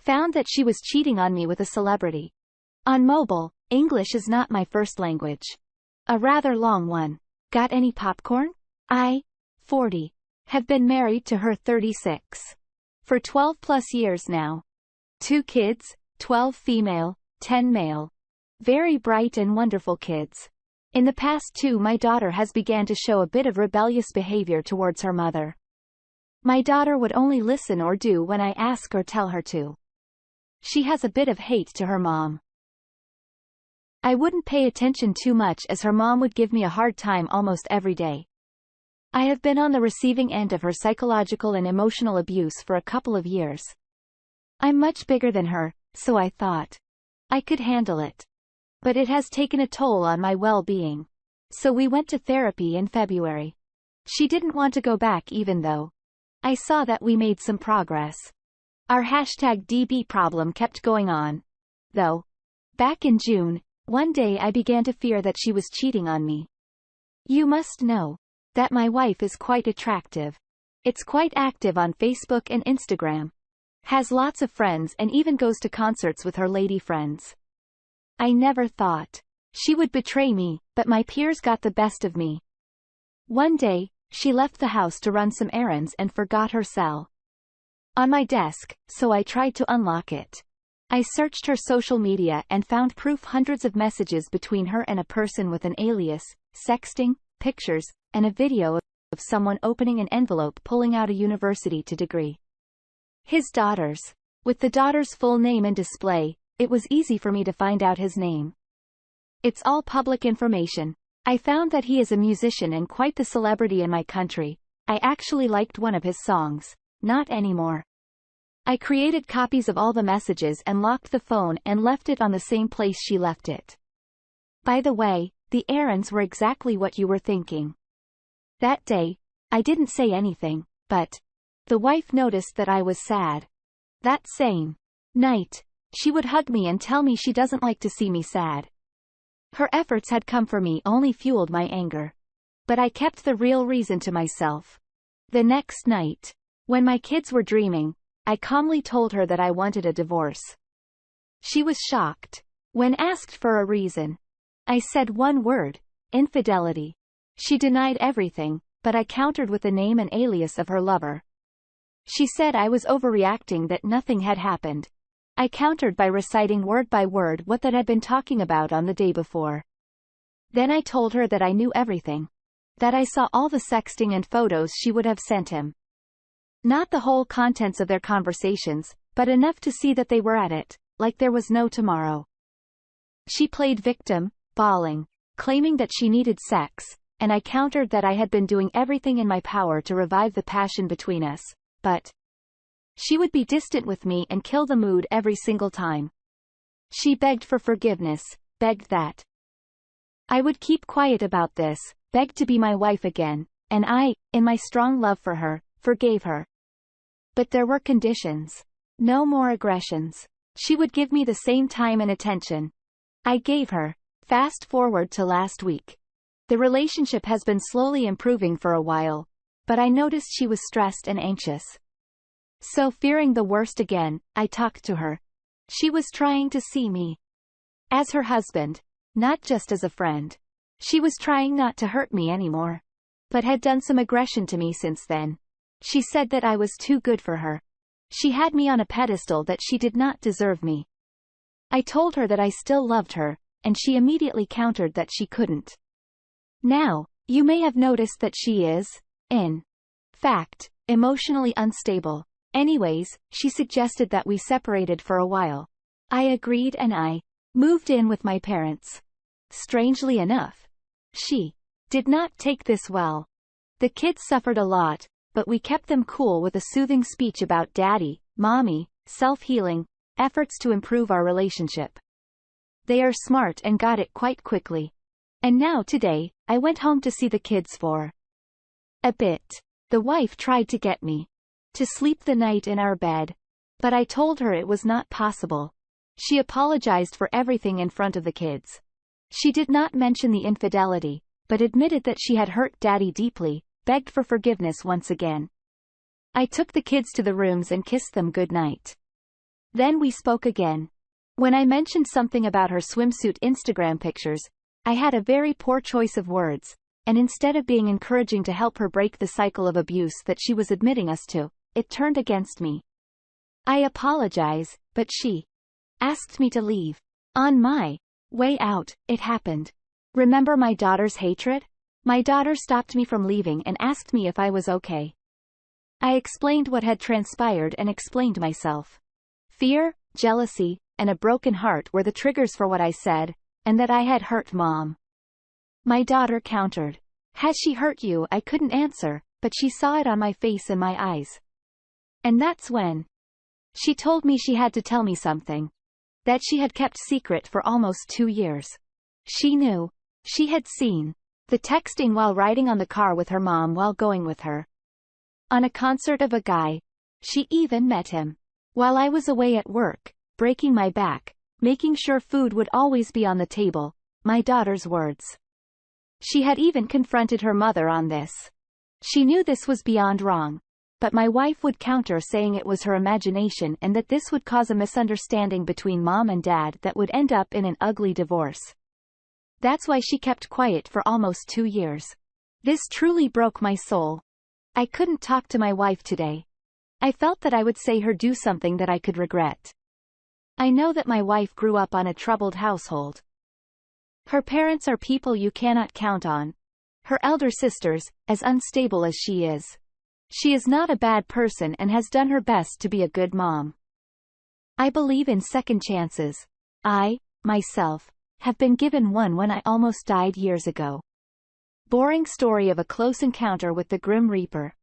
Found that she was cheating on me with a celebrity. On mobile, English is not my first language. A rather long one. Got any popcorn? I, 40, have been married to her 36. For 12 plus years now. 2 kids, 12 female, 10 male. Very bright and wonderful kids. In the past 2, my daughter has began to show a bit of rebellious behavior towards her mother. My daughter would only listen or do when I ask or tell her to. She has a bit of hate to her mom. I wouldn't pay attention too much as her mom would give me a hard time almost every day. I have been on the receiving end of her psychological and emotional abuse for a couple of years. I'm much bigger than her, so I thought I could handle it. But it has taken a toll on my well-being. So we went to therapy in February. She didn't want to go back even though I saw that we made some progress. Our #DB problem kept going on. Though, back in June, one day I began to fear that she was cheating on me. You must know that my wife is quite attractive. It's quite active on Facebook and Instagram. Has lots of friends and even goes to concerts with her lady friends. I never thought she would betray me, but my peers got the best of me. One day, she left the house to run some errands and forgot her cell on my desk, so I tried to unlock it. I searched her social media and found proof: hundreds of messages between her and a person with an alias, sexting, pictures, and a video of someone opening an envelope pulling out a university degree. His daughters. With the daughter's full name and display, it was easy for me to find out his name. It's all public information. I found that he is a musician and quite the celebrity in my country. I actually liked one of his songs. Not anymore. I created copies of all the messages and locked the phone and left it on the same place she left it. By the way, the errands were exactly what you were thinking. That day, I didn't say anything, but the wife noticed that I was sad. That same night, she would hug me and tell me she doesn't like to see me sad. Her efforts had come for me only fueled my anger. But I kept the real reason to myself. The next night, when my kids were dreaming, I calmly told her that I wanted a divorce. She was shocked. When asked for a reason, I said one word: infidelity. She denied everything, but I countered with the name and alias of her lover. She said I was overreacting, that nothing had happened. I countered by reciting word by word what they had been talking about on the day before. Then I told her that I knew everything. That I saw all the sexting and photos she would have sent him. Not the whole contents of their conversations, but enough to see that they were at it, like there was no tomorrow. She played victim, bawling, claiming that she needed sex, and I countered that I had been doing everything in my power to revive the passion between us, but she would be distant with me and kill the mood every single time. She begged for forgiveness, begged that I would keep quiet about this, begged to be my wife again, and I, in my strong love for her, forgave her. But there were conditions. No more aggressions. She would give me the same time and attention I gave her. Fast forward to last week. The relationship has been slowly improving for a while, but I noticed she was stressed and anxious. So, fearing the worst again, I talked to her. She was trying to see me as her husband, not just as a friend. She was trying not to hurt me anymore, but had done some aggression to me since then. She said that I was too good for her. She had me on a pedestal, that she did not deserve me. I told her that I still loved her, and she immediately countered that she couldn't. Now, you may have noticed that she is, in fact, emotionally unstable. Anyways, she suggested that we separated for a while. I agreed and I moved in with my parents. Strangely enough, she did not take this well. The kids suffered a lot, but we kept them cool with a soothing speech about daddy, mommy, self-healing, efforts to improve our relationship. They are smart and got it quite quickly. And now today, I went home to see the kids for a bit. The wife tried to get me to sleep the night in our bed, but I told her it was not possible. She apologized for everything in front of the kids. She did not mention the infidelity, but admitted that she had hurt daddy deeply, begged for forgiveness once again. I took the kids to the rooms and kissed them good night. Then we spoke again. When I mentioned something about her swimsuit Instagram pictures, I had a very poor choice of words, and instead of being encouraging to help her break the cycle of abuse that she was admitting us to, it turned against me. I apologize, but she asked me to leave. On my way out, it happened. Remember my daughter's hatred? My daughter stopped me from leaving and asked me if I was okay. I explained what had transpired and explained myself. Fear, jealousy, and a broken heart were the triggers for what I said, and that I had hurt Mom. My daughter countered. Has she hurt you? I couldn't answer, but she saw it on my face and my eyes. And that's when she told me she had to tell me something that she had kept secret for almost 2 years. She knew. She had seen the texting while riding on the car with her mom while going with her on a concert of a guy. She even met him while I was away at work, breaking my back, making sure food would always be on the table, my daughter's words. She had even confronted her mother on this. She knew this was beyond wrong, but my wife would counter saying it was her imagination and that this would cause a misunderstanding between Mom and Dad that would end up in an ugly divorce. That's why she kept quiet for almost 2 years. This truly broke my soul. I couldn't talk to my wife today. I felt that I would say her do something that I could regret. I know that my wife grew up on a troubled household. Her parents are people you cannot count on. Her elder sisters, as unstable as she is. She is not a bad person and has done her best to be a good mom. I believe in second chances. I, myself, have been given one when I almost died years ago. Boring story of a close encounter with the Grim Reaper.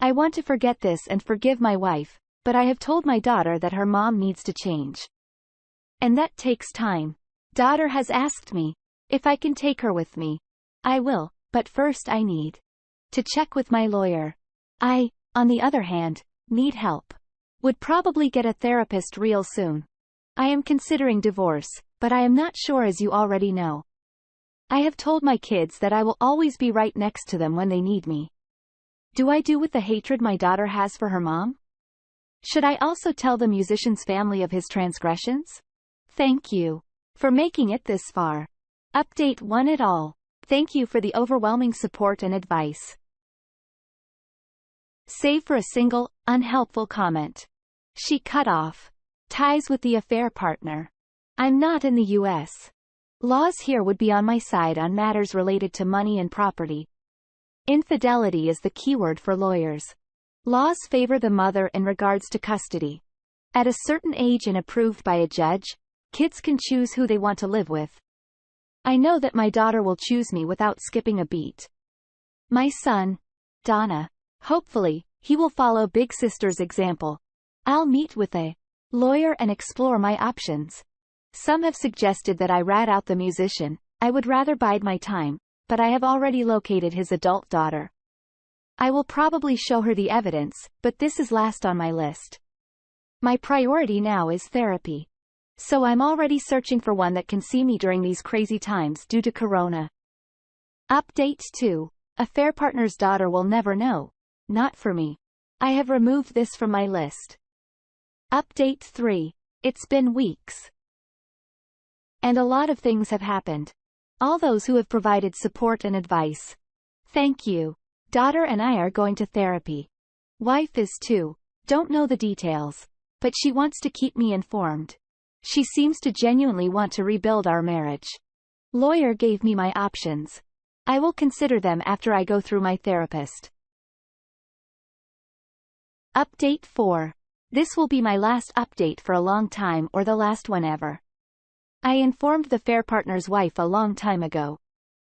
I want to forget this and forgive my wife, but I have told my daughter that her mom needs to change. And that takes time. Daughter has asked me if I can take her with me. I will, but first I need to check with my lawyer. I, on the other hand, need help. Would probably get a therapist real soon. I am considering divorce, but I am not sure, as you already know. I have told my kids that I will always be right next to them when they need me. Do I do with the hatred my daughter has for her mom? Should I also tell the musician's family of his transgressions? Thank you for making it this far. Update 1 at all. Thank you for the overwhelming support and advice. Save for a single, unhelpful comment. She cut off ties with the affair partner. I'm not in the U.S. Laws here would be on my side on matters related to money and property. Infidelity is the keyword for lawyers. Laws favor the mother in regards to custody. At a certain age and approved by a judge, kids can choose who they want to live with. I know that my daughter will choose me without skipping a beat. My son, Donna. Hopefully, he will follow Big Sister's example. I'll meet with a lawyer and explore my options. Some have suggested that I rat out the musician. I would rather bide my time, but I have already located his adult daughter. I will probably show her the evidence, but this is last on my list. My priority now is therapy. So I'm already searching for one that can see me during these crazy times due to Corona. Update 2. Affair partner's daughter will never know. Not for me. I have removed this from my list. Update 3. It's been weeks. And a lot of things have happened. All those who have provided support and advice. Thank you. Daughter and I are going to therapy. Wife is too. Don't know the details, but she wants to keep me informed. She seems to genuinely want to rebuild our marriage. Lawyer gave me my options. I will consider them after I go through my therapist. Update 4. This will be my last update for a long time, or the last one ever. I informed the fair partner's wife a long time ago.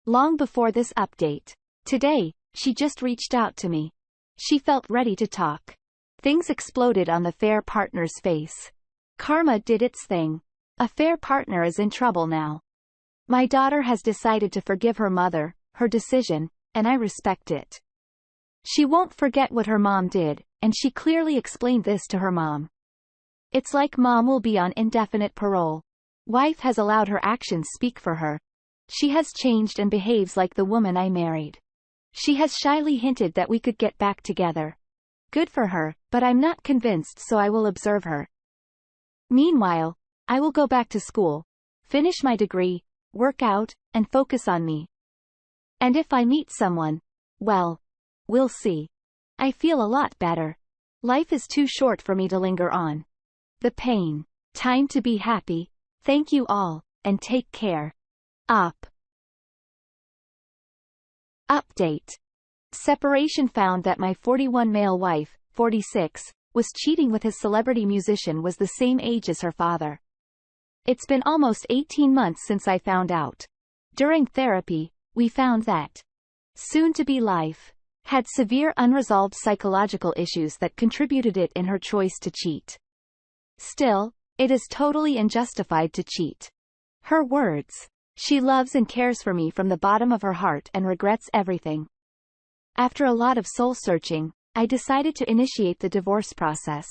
Long before this update. Today, she just reached out to me. She felt ready to talk. Things exploded on the fair partner's face. Karma did its thing. A fair partner is in trouble now. My daughter has decided to forgive her mother, her decision, and I respect it. She won't forget what her mom did, and she clearly explained this to her mom. It's like mom will be on indefinite parole. Wife has allowed her actions speak for her. She has changed and behaves like the woman I married. She has shyly hinted that we could get back together. Good for her, but I'm not convinced, so I will observe her. Meanwhile, I will go back to school, finish my degree, work out, and focus on me. And if I meet someone, well, we'll see. I feel a lot better. Life is too short for me to linger on the pain. Time to be happy. Thank you all, and take care. Update. Separation found that my 41 male wife, 46, was cheating with his celebrity musician was the same age as her father. It's been almost 18 months since I found out. During therapy, we found that soon-to-be wife had severe unresolved psychological issues that contributed it in her choice to cheat. Still, it is totally unjustified to cheat. Her words, "She loves and cares for me from the bottom of her heart and regrets everything." After a lot of soul-searching, I decided to initiate the divorce process.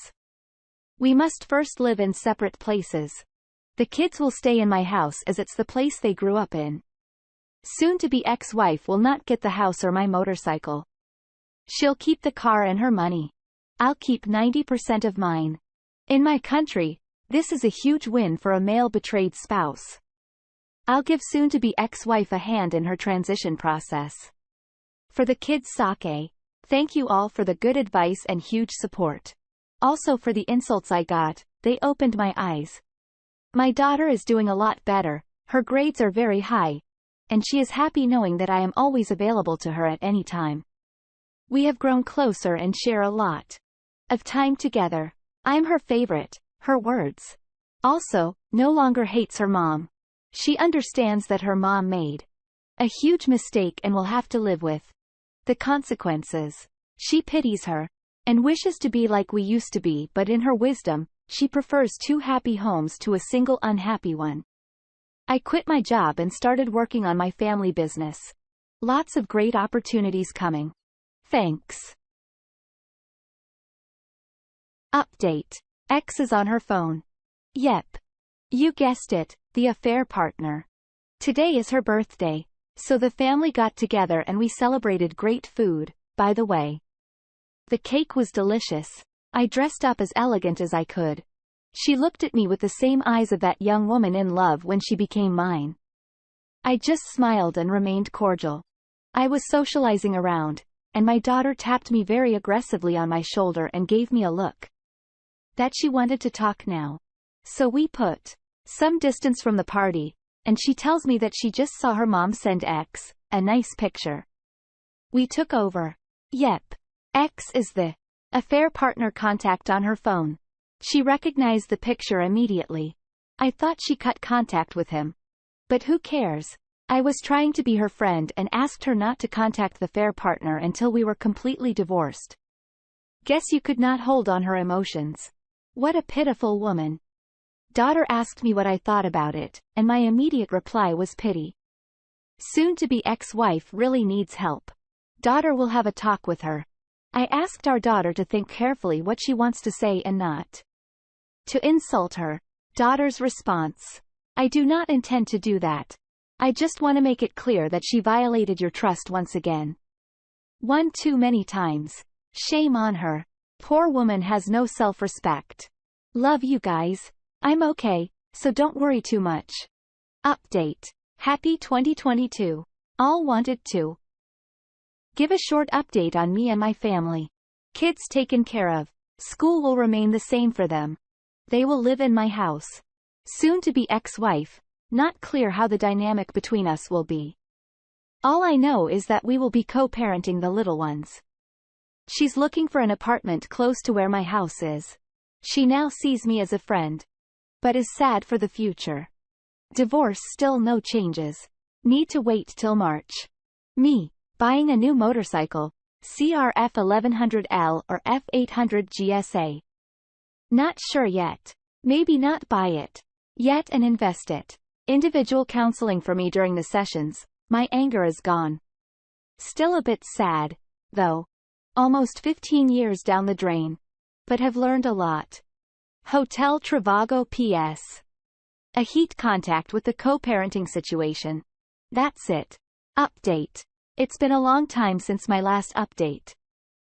We must first live in separate places. The kids will stay in my house as it's the place they grew up in. Soon-to-be ex-wife will not get the house or my motorcycle. She'll keep the car and her money. I'll keep 90% of mine. In my country, this is a huge win for a male betrayed spouse. I'll give soon-to-be ex-wife a hand in her transition process. For the kids' sake, thank you all for the good advice and huge support. Also for the insults I got, they opened my eyes. My daughter is doing a lot better, her grades are very high, and she is happy knowing that I am always available to her at any time. We have grown closer and share a lot of time together. I'm her favorite, her words. Also, no longer hates her mom. She understands that her mom made a huge mistake and will have to live with the consequences. She pities her and wishes to be like we used to be, but in her wisdom, she prefers 2 happy homes to a single unhappy one. I quit my job and started working on my family business. Lots of great opportunities coming. Thanks. Update. X is on her phone. Yep. You guessed it, the affair partner. Today is her birthday, so the family got together and we celebrated great food, by the way. The cake was delicious. I dressed up as elegant as I could. She looked at me with the same eyes of that young woman in love when she became mine. I just smiled and remained cordial. I was socializing around, and my daughter tapped me very aggressively on my shoulder and gave me a look that she wanted to talk now. So we put some distance from the party, and she tells me that she just saw her mom send X a nice picture. We took over. Yep. X is the affair partner contact on her phone. She recognized the picture immediately. I thought she cut contact with him. But who cares? I was trying to be her friend and asked her not to contact the affair partner until we were completely divorced. Guess you could not hold on her emotions. What a pitiful woman. Daughter asked me what I thought about it, and my immediate reply was pity. Soon-to-be ex-wife really needs help. Daughter will have a talk with her. I asked our daughter to think carefully what she wants to say and not to insult her. Daughter's response: I do not intend to do that. I just want to make it clear that she violated your trust once again. One too many times. Shame on her. Poor woman has no self-respect. Love you guys. I'm okay, so don't worry too much. Update. Happy 2022. All wanted to give a short update on me and my family. Kids taken care of. School will remain the same for them. They will live in my house. Soon to be ex-wife. Not clear how the dynamic between us will be. All I know is that we will be co-parenting the little ones. She's looking for an apartment close to where my house is. She now sees me as a friend, but is sad for the future. Divorce still no changes. Need to wait till March. Me. Buying a new motorcycle, CRF 1100L or F800 GSA. Not sure yet. Maybe not buy it yet and invest it. Individual counseling for me during the sessions. My anger is gone. Still a bit sad, though. Almost 15 years down the drain. But have learned a lot. Hotel Trivago PS. A heat contact with the co-parenting situation. That's it. Update. It's been a long time since my last update.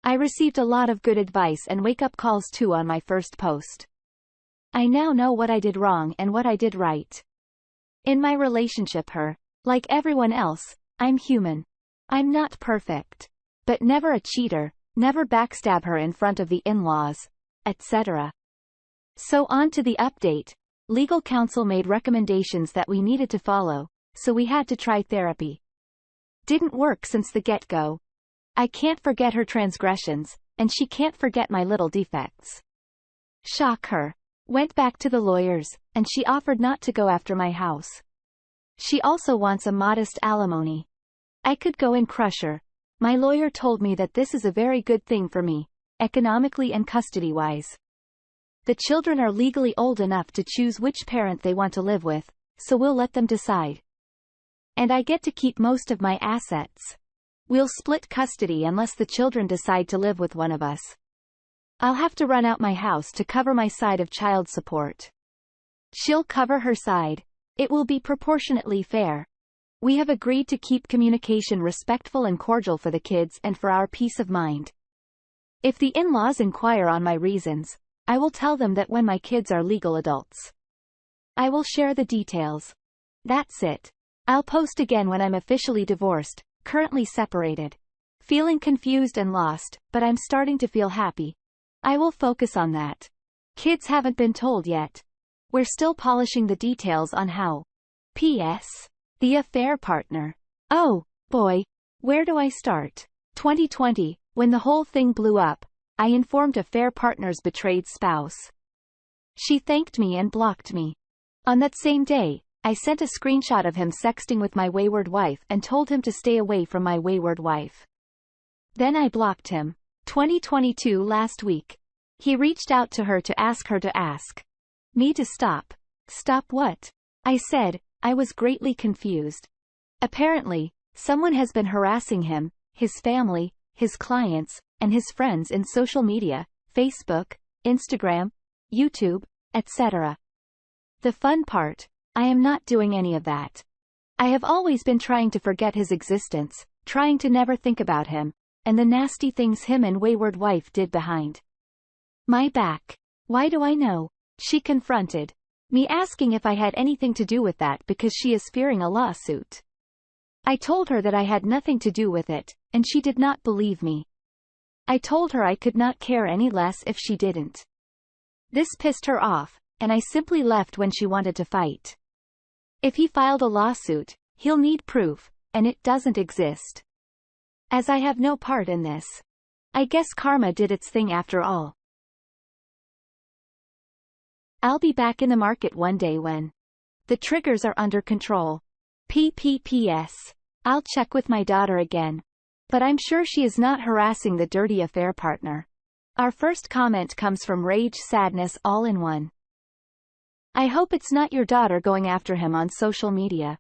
I received a lot of good advice and wake-up calls too on my first post. I now know what I did wrong and what I did right. In my relationship like everyone else, I'm human. I'm not perfect. But never a cheater, never backstab her in front of the in-laws, etc. So on to the update. Legal counsel made recommendations that we needed to follow, so we had to try therapy. Didn't work since the get-go. I can't forget her transgressions, and she can't forget my little defects. Shock her. Went back to the lawyers, and she offered not to go after my house. She also wants a modest alimony. I could go and crush her. My lawyer told me that this is a very good thing for me, economically and custody-wise. The children are legally old enough to choose which parent they want to live with, so we'll let them decide. And I get to keep most of my assets. We'll split custody unless the children decide to live with one of us. I'll have to run out my house to cover my side of child support. She'll cover her side. It will be proportionately fair. We have agreed to keep communication respectful and cordial for the kids and for our peace of mind. If the in-laws inquire on my reasons, I will tell them that when my kids are legal adults. I will share the details. That's it. I'll post again when I'm officially divorced, currently separated. Feeling confused and lost, but I'm starting to feel happy. I will focus on that. Kids haven't been told yet. We're still polishing the details on how. P.S. The affair partner. Oh, boy. Where do I start? 2020, when the whole thing blew up, I informed affair partner's betrayed spouse. She thanked me and blocked me. On that same day, I sent a screenshot of him sexting with my wayward wife and told him to stay away from my wayward wife. Then I blocked him. 2022 last week. He reached out to her to ask me to stop. Stop what? I said, I was greatly confused. Apparently, someone has been harassing him, his family, his clients, and his friends in social media, Facebook, Instagram, YouTube, etc. The fun part, I am not doing any of that. I have always been trying to forget his existence, trying to never think about him, and the nasty things him and wayward wife did behind my back. Why do I know? She confronted me asking if I had anything to do with that because she is fearing a lawsuit. I told her that I had nothing to do with it, and she did not believe me. I told her I could not care any less if she didn't. This pissed her off, and I simply left when she wanted to fight. If he filed a lawsuit, he'll need proof, and it doesn't exist. As I have no part in this. I guess karma did its thing after all. I'll be back in the market one day when the triggers are under control. PPPS. I'll check with my daughter again. But I'm sure she is not harassing the dirty affair partner. Our first comment comes from Rage Sadness all in one. I hope it's not your daughter going after him on social media.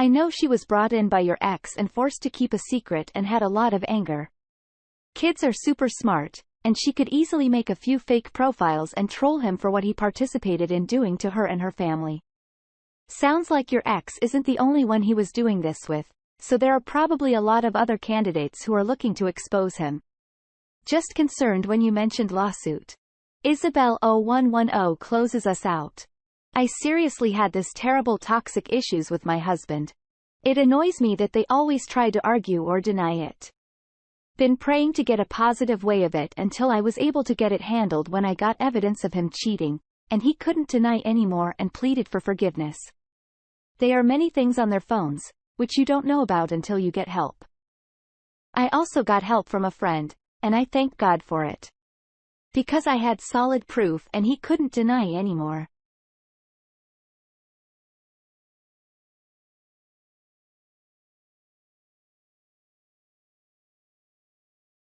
I know she was brought in by your ex and forced to keep a secret and had a lot of anger. Kids are super smart, and she could easily make a few fake profiles and troll him for what he participated in doing to her and her family. Sounds like your ex isn't the only one he was doing this with, so there are probably a lot of other candidates who are looking to expose him. Just concerned when you mentioned lawsuit. Isabel 0110 closes us out. I seriously had this terrible toxic issues with my husband. It annoys me that they always try to argue or deny it. Been praying to get a positive way of it until I was able to get it handled when I got evidence of him cheating, and he couldn't deny anymore and pleaded for forgiveness. There are many things on their phones, which you don't know about until you get help. I also got help from a friend, and I thank God for it. Because I had solid proof and he couldn't deny anymore.